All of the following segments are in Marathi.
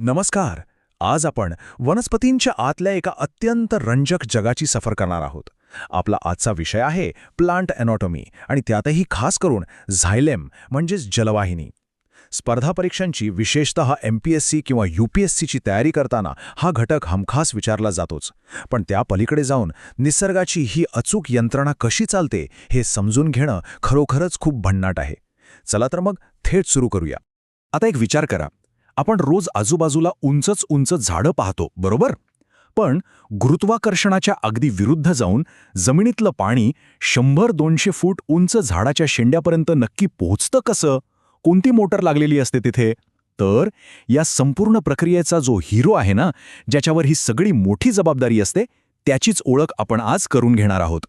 नमस्कार. आज आपण वनस्पतींच्या आतल्या एका अत्यंत रंजक जगाची सफर करणार आहोत. आपला आजचा विषय आहे प्लांट एनाटॉमी आणि त्यातही खास करून झायलेम म्हणजेच जलवाहिनी. स्पर्धा परीक्षांची विशेषतः MPSC किंवा UPSCची तयारी करताना हा घटक हमखास विचारला जातोच. पण त्या पलीकडे जाऊन निसर्गाची ही अचूक यंत्रणा कशी चालते हे समजून घेणं खरोखरच खूप भन्नाट आहे. चला तर मग थेट सुरू करूया. आता एक विचार करा. आपण रोज आजूबाजूला उंच झाडं पाहतो, बरोबर? पण गुरुत्वाकर्षणाच्या अगदी विरुद्ध जाऊन जमिनीतलं पाणी 100-200 फूट उंच झाडाच्या शेंड्यापर्यंत नक्की पोहोचतं कसं? कोणती मोटर लागलेली असते तिथे? तर या संपूर्ण प्रक्रियेचा जो हिरो आहे ना, ज्याच्यावर ही सगळी मोठी जबाबदारी असते, त्याचीच ओळख आपण आज करून घेणार आहोत.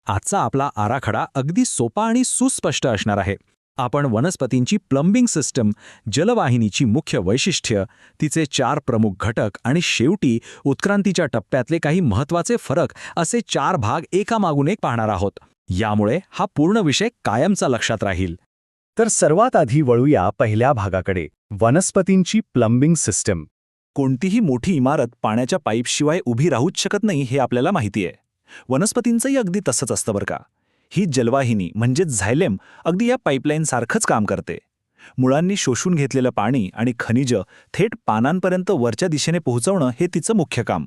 आजचा आपला आराखडा अगदी सोपा आणि सुस्पष्ट असणार आहे. आपण वनस्पतींची प्लंबिंग सिस्टम, जलवाहिनीची मुख्य वैशिष्ट्य, तिचे 4 प्रमुख घटक आणि शेवटी उत्क्रांतीच्या टप्प्यातले काही महत्त्वाचे फरक असे 4 भाग एकामागून एक पाहणार आहोत. यामुळे हा पूर्ण विषय कायमचा लक्षात राहील. तर सर्वात आधी वळूया पहिल्या भागाकडे, वनस्पतींची प्लंबिंग सिस्टम. कोणतीही मोठी इमारत पाण्याच्या पाईपशिवाय उभी राहूच शकत नाही हे आपल्याला माहिती आहे. वनस्पतींचंही अगदी तसंच असतं बरं का. ही जलवाहिनी म्हणजेच झायलेम अगदी या पाईपलाईनसारखंच काम करते. मुळांनी शोषून घेतलेलं पाणी आणि खनिजं थेट पानांपर्यंत वरच्या दिशेने पोहोचवणं हे तिचं मुख्य काम.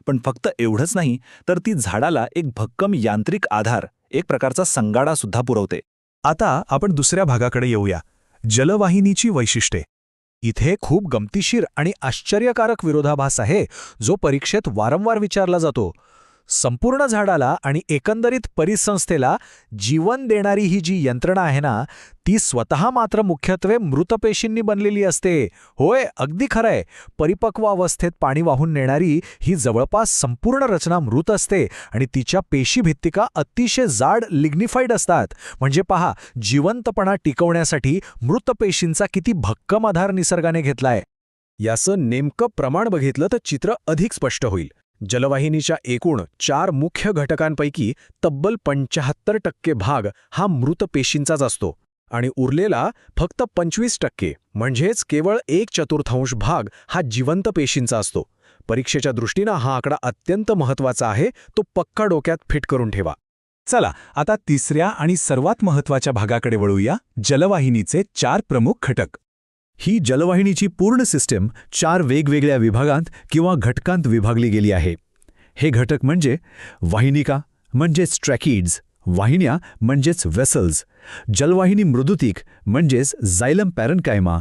पण फक्त एवढंच नाही, तर ती झाडाला एक भक्कम यांत्रिक आधार, एक प्रकारचा संगाडा सुद्धा पुरवते. आता आपण दुसऱ्या भागाकडे येऊया, जलवाहिनीची वैशिष्ट्ये. इथे खूप गमतीशीर आणि आश्चर्यकारक विरोधाभास आहे, जो परीक्षेत वारंवार विचारला जातो. संपूर्ण झाडाला आणि एकंदरीत परिसंस्थेला जीवन देणारी ही जी यंत्रणा आहे ना, ती स्वतः मात्र मुख्यत्वे मृत पेशींनी बनलेली असते. होय, अगदी खरंय. परिपक्व अवस्थेत पाणी वाहून नेणारी ही जवळपास संपूर्ण रचना मृत असते आणि तिच्या पेशीभित्तिका अतिशय जाड लिग्निफाईड असतात. म्हणजे पहा, जिवंतपणा टिकवण्यासाठी मृत पेशींचा किती भक्कम आधार निसर्गाने घेतलाय. याचं नेमकं प्रमाण बघितलं तर चित्र अधिक स्पष्ट होईल. जलवाहिनीच्या एकूण 4 मुख्य घटकांपैकी तब्बल 75% भाग हा मृत पेशींचाच असतो आणि उरलेला फक्त 25% म्हणजेच केवळ 1/4 भाग हा जिवंत पेशींचा असतो. परीक्षेच्या दृष्टीनं हा आकडा अत्यंत महत्त्वाचा आहे, तो पक्का डोक्यात फिट करून ठेवा. चला आता तिसऱ्या आणि सर्वात महत्त्वाच्या भागाकडे वळूया, जलवाहिनीचे 4 प्रमुख घटक. ही जलवाहिनीची पूर्ण सिस्टम 4 वेगवेगळ्या विभागांत किंवा घटकांत विभागली गेली आहे. हे घटक म्हणजे वाहिनिका म्हणजेच ट्रॅकिड्स, वाहिन्या म्हणजेच वेसल्स, जलवाहिनी मृदुतिक म्हणजेच झायलम पॅरेन्कायमा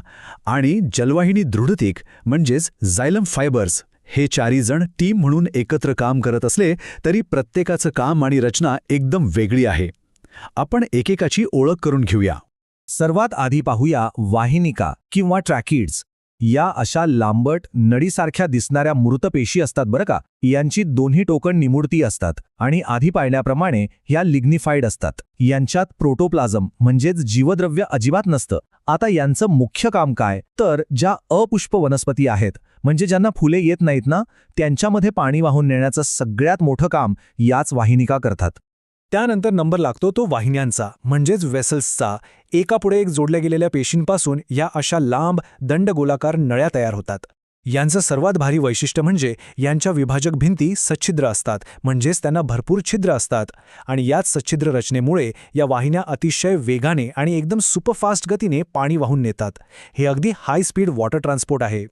आणि जलवाहिनी दृढतिक म्हणजेच झायलम फायबर्स. हे 4ही जण टीम म्हणून एकत्र काम करत असले तरी प्रत्येकाचं काम आणि रचना एकदम वेगळी आहे. आपण एकेकाची ओळख करून घेऊया. सर्वात आधी पाहूया वाहिनिका किंवा ट्रॅकिड्स. या अशा लांबट नळीसारख्या दिसणाऱ्या मृत पेशी असतात बरं का. यांची दोन्ही टोकं निमुळती असतात आणि आधी पाहिल्याप्रमाणे ह्या लिग्निफाईड असतात. यांच्यात प्रोटोप्लाझम म्हणजेच जीवद्रव्य अजिबात नसतं. आता यांचं मुख्य काम काय, तर ज्या अपुष्प वनस्पती आहेत, म्हणजे ज्यांना फुले येत नाहीत ना, त्यांच्यामध्ये पाणी वाहून नेण्याचं सगळ्यात मोठं काम याच वाहिनिका करतात. त्यानंतर नंबर लागतो तो वाहिन्यांचा म्हणजेच वेसल्सचा. एकापुढे एक जोडल्या गेलेल्या पेशींपासून या अशा लांब दंडगोलाकार नळ्या तयार होतात. यांचं सर्वात भारी वैशिष्ट्य म्हणजे यांच्या विभाजक भिंती सच्छिद्र असतात, म्हणजेच त्यांना भरपूर छिद्र असतात आणि याच सच्छिद्र रचनेमुळे या वाहिन्या अतिशय वेगाने आणि एकदम सुपरफास्ट गतीने पाणी वाहून नेतात. हे अगदी हाय स्पीड वॉटर ट्रान्सपोर्ट आहे.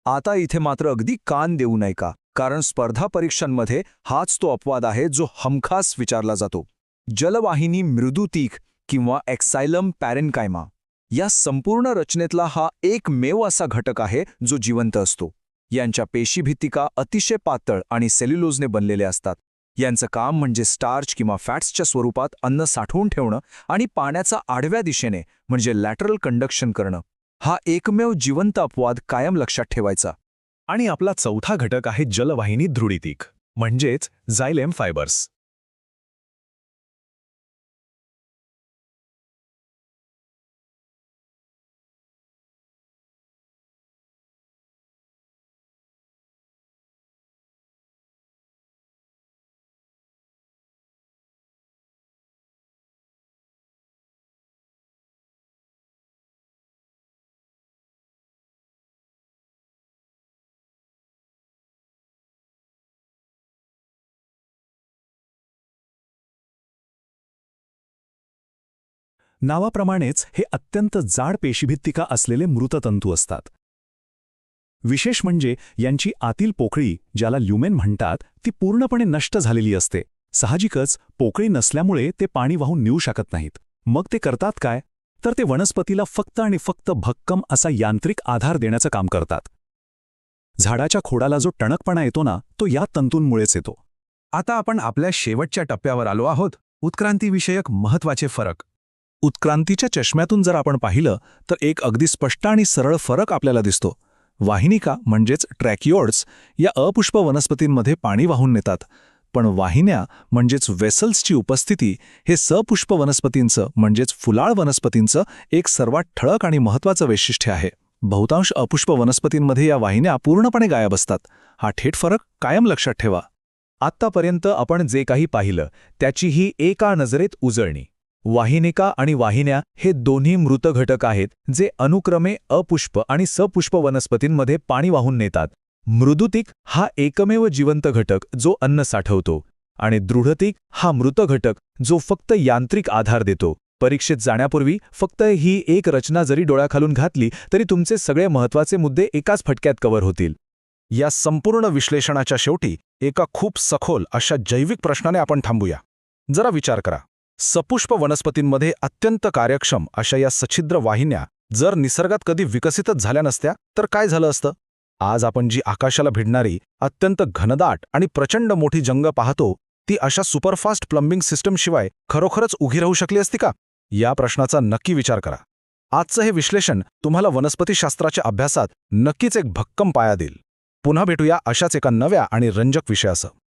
आता इथे मात्र अगदी कान देऊ नये का, कारण स्पर्धा परीक्षांमध्ये हाच तो अपवाद आहे जो हमखास विचारला जातो. जलवाहिनी मृदुतिक किंवा एक्सायलम पॅरेन्कायमा या संपूर्ण रचनेतला हा एकमेव असा घटक आहे जो जिवंत असतो. यांच्या पेशीभित्तिका अतिशय पातळ आणि सेल्युलोजने बनलेल्या असतात. यांचं काम म्हणजे स्टार्च किंवा फॅट्सच्या स्वरूपात अन्न साठवून ठेवणं आणि पाण्याचा आडव्या दिशेने म्हणजे लॅटरल कंडक्शन करणं. हा एकमेव जिवंत अपवाद कायम लक्षात ठेवायचा. आणि आपला चौथा घटक आहे जलवाहिनी दृढितिक म्हणजेच झायलेम फायबर्स. नावाप्रमाणेच हे अत्यंत जाड पेशीभित्तिका असलेले मृततंतू असतात. विशेष म्हणजे यांची आतील पोकळी, ज्याला ल्युमेन म्हणतात, ती पूर्णपणे नष्ट झालेली असते. साहजिकच पोकळी नसल्यामुळे ते पाणी वाहून नेऊ शकत नाहीत. मग ते करतात काय? तर ते वनस्पतीला फक्त आणि फक्त भक्कम असा यांत्रिक आधार देण्याचं काम करतात. झाडाच्या खोडाला जो टणकपणा येतो ना, तो या तंतूंमुळेच येतो. आता आपण आपल्या शेवटच्या टप्प्यावर आलो आहोत, उत्क्रांतीविषयक महत्त्वाचे फरक. उत्क्रांतीच्या चष्म्यातून जर आपण पाहिलं तर एक अगदी स्पष्ट आणि सरळ फरक आपल्याला दिसतो. वाहिनिका म्हणजेच ट्रॅकिओड्स या अपुष्प वनस्पतींमध्ये पाणी वाहून नेतात, पण वाहिन्या म्हणजेच वेसल्सची उपस्थिती हे सपुष्प वनस्पतींचं म्हणजेच फुलाळ वनस्पतींचं एक सर्वात ठळक आणि महत्त्वाचं वैशिष्ट्य आहे. बहुतांश अपुष्प वनस्पतींमध्ये या वाहिन्या पूर्णपणे गायब असतात. हा थेट फरक कायम लक्षात ठेवा. आत्तापर्यंत आपण जे काही पाहिलं त्याची ही एका नजरेत उजळणी. वाहिनिका आणि वाहिन्या हे दोन्ही मृत घटक आहेत जे अनुक्रमे अपुष्प आणि सपुष्प वनस्पतींमध्ये पाणी वाहून नेतात. मृदुतिक हा एकमेव जिवंत घटक जो अन्न साठवतो आणि दृढतिक हा मृत घटक जो फक्त यांत्रिक आधार देतो. परीक्षेत जाण्यापूर्वी फक्त ही एक रचना जरी डोळ्याखालून घातली तरी तुमचे सगळे महत्त्वाचे मुद्दे एकाच फटक्यात कव्हर होतील. या संपूर्ण विश्लेषणाच्या शेवटी एका खूप सखोल अशा जैविक प्रश्नाने आपण थांबूया. जरा विचार करा, सपुष्प वनस्पतींमध्ये अत्यंत कार्यक्षम अशा या सछिद्र वाहिन्या जर निसर्गात कधी विकसितच झाल्या नसत्या तर काय झालं असतं? आज आपण जी आकाशाला भिडणारी अत्यंत घनदाट आणि प्रचंड मोठी जंग पाहतो ती अशा सुपरफास्ट प्लंबिंग सिस्टमशिवाय खरोखरच उभी राहू शकली असती का? या प्रश्नाचा नक्की विचार करा. आजचं हे विश्लेषण तुम्हाला वनस्पतीशास्त्राच्या अभ्यासात नक्कीच एक भक्कम पाया देईल. पुन्हा भेटूया अशाच एका नव्या आणि रंजक विषयासह.